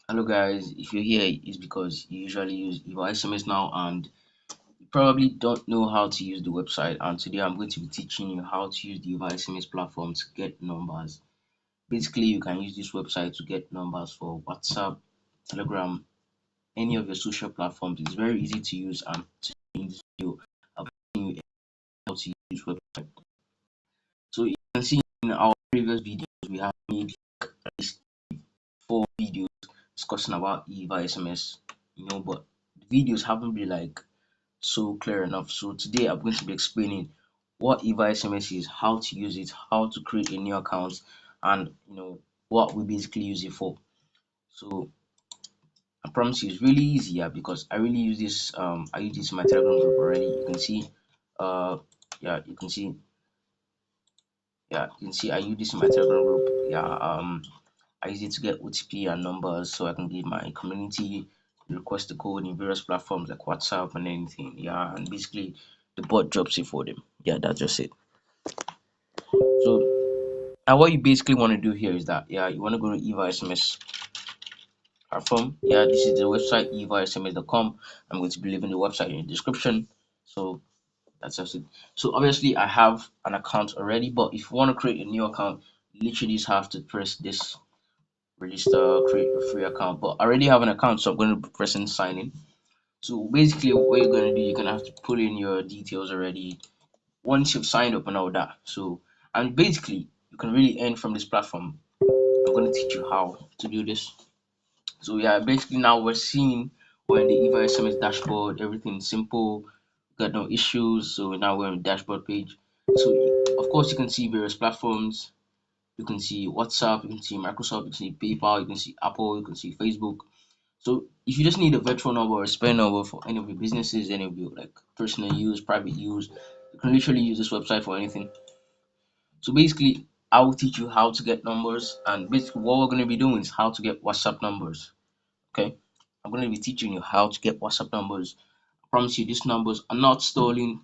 Hello guys, if you're here, it's because you usually use SMS now and you probably don't know how to use the website. And today I'm going to be teaching you how to use the SMS platform to get numbers. Basically, you can use this website to get numbers for WhatsApp, Telegram, any of your social platforms. It's very easy to use, and in this video, I'll be teaching you how to use website. So you can see in our previous videos, we have made at least 4 videos discussing about EVA SMS, but the videos haven't been like so clear enough. So today I'm going to be explaining what EVA SMS is, how to use it, how to create a new account, and what we basically use it for. So I promise you it's really easy, yeah, because I really use this. I use this in my Telegram group already. You can see, uh, yeah, you can see, yeah, you can see I use this in my Telegram group. Yeah, I use it to get OTP and numbers so I can give my community request the code in various platforms like WhatsApp and anything. Yeah, and basically the bot drops it for them. Yeah, that's just it. So now what you basically want to do here is that you want to go to EVA SMS platform. Yeah, this is the website evasms.com. I'm going to be leaving the website in the description. So that's just it. So obviously I have an account already, but if you want to create a new account, you literally just have to press this register, create a free account. But I already have an account, so I'm going to be pressing sign in. So basically, what you're going to do, you're going to have to put in your details already once you've signed up and all that. So, and basically, you can really earn from this platform. I'm going to teach you how to do this. So, yeah, basically, now we're in the EVA SMS dashboard, everything's simple, got no issues. So, now we're on the dashboard page. So, of course, you can see various platforms. You can see WhatsApp, you can see Microsoft, you can see PayPal, you can see Apple, you can see Facebook. So if you just need a virtual number or a spare number for any of your businesses, any of your like personal use, private use, you can literally use this website for anything. So basically, I will teach you how to get numbers, and basically what we're going to be doing is how to get WhatsApp numbers. Okay, I'm going to be teaching you how to get WhatsApp numbers. I promise you, these numbers are not stolen.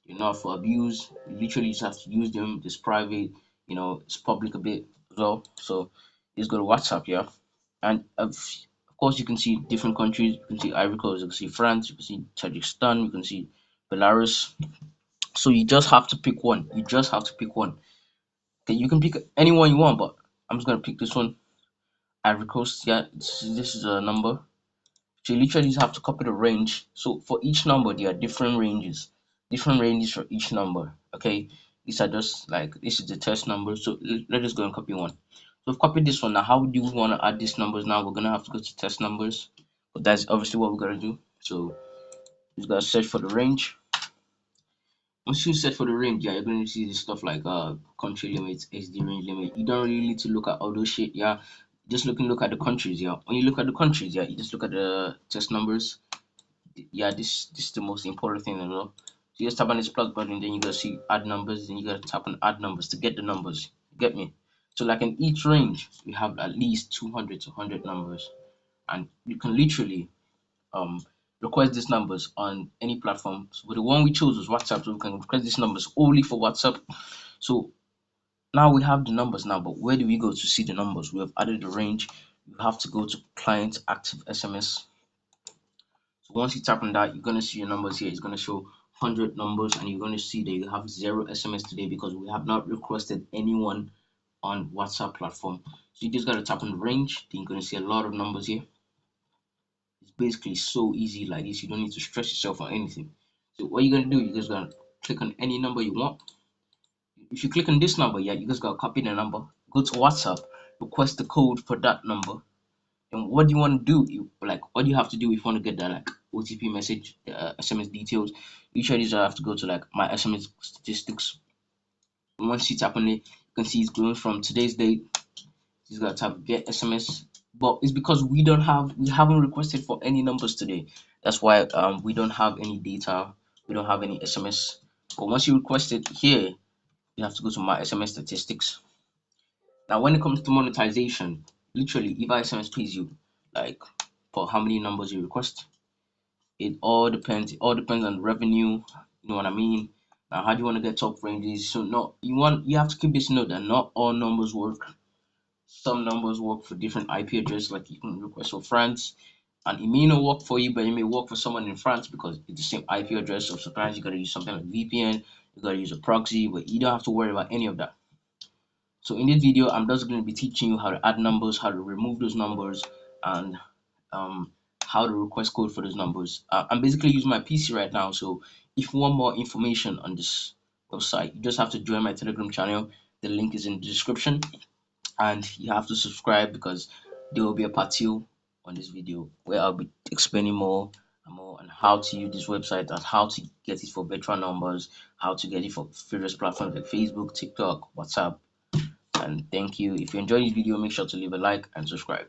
They're not for abuse. You literally just have to use them. It's private. It's public a bit as well. So just go to WhatsApp, yeah. And of course, you can see different countries. You can see Ivory Coast, you can see France, you can see Tajikistan, you can see Belarus. So you just have to pick one. You just have to pick one. Okay, you can pick anyone you want, but I'm just gonna pick this one. Ivory Coast. Yeah, this is a number. So you literally just have to copy the range. So for each number, there are different ranges for each number. Okay, these are just like this is the test number. So let us go and copy one. So we've copied this one. Now, how do we want to add these numbers? Now we're gonna have to go to test numbers. But that's obviously what we're gonna do. So you gotta search for the range. Once you search for the range, yeah, you're gonna see this stuff like country limits, SD range limit. You don't really need to look at all those shit, yeah. Just look at the countries, yeah. When you look at the countries, yeah, you just look at the test numbers. Yeah, this is the most important thing as well. So you just tap on this plus button, then you gotta see add numbers, then you gotta tap on add numbers to get the numbers. Get me? So like in each range, we have at least 200 to 100 numbers, and you can literally um request these numbers on any platform. So but the one we chose was WhatsApp, so we can request these numbers only for WhatsApp. So now we have the numbers now, but where do we go to see the numbers? We have added the range. You have to go to client active SMS. So once you tap on that, you're gonna see your numbers here. It's gonna show 100 numbers, and you're gonna see that you have 0 SMS today because we have not requested anyone on WhatsApp platform. So you just gotta tap on the range. Then you're gonna see a lot of numbers here. It's basically so easy like this. You don't need to stress yourself on anything. So what you're gonna do, you're just gonna click on any number you want. If you click on this number, yeah, you just gotta copy the number, go to WhatsApp, request the code for that number. And what do you want to do? What do you have to do if you want to get that like OTP message, SMS details? Usually, you have to go to like my SMS statistics. And once you tap on it, you can see it's going from today's date. You gotta tap get SMS. But it's because we haven't requested for any numbers today. That's why we don't have any data. We don't have any SMS. But once you request it here, you have to go to my SMS statistics. Now, when it comes to monetization, literally, if SMS pays you like for how many numbers you request, it all depends. It all depends on revenue. You know what I mean? Now, how do you want to get top ranges? So, no, you have to keep this note that not all numbers work. some numbers work for different IP addresses, like you can request for France, and it may not work for you, but it may work for someone in France because it's the same IP address. So sometimes you gotta use something like VPN, you gotta use a proxy, but you don't have to worry about any of that. So in this video, I'm just going to be teaching you how to add numbers, how to remove those numbers, and um, how to request code for those numbers. I'm basically using my PC right now, so if you want more information on this website, you just have to join my Telegram channel. The link is in the description, and you have to subscribe because there will be a part two on this video where I'll be explaining more and more on how to use this website and how to get it for virtual numbers, how to get it for various platforms like Facebook, TikTok, WhatsApp. And thank you. If you enjoyed this video, make sure to leave a like and subscribe.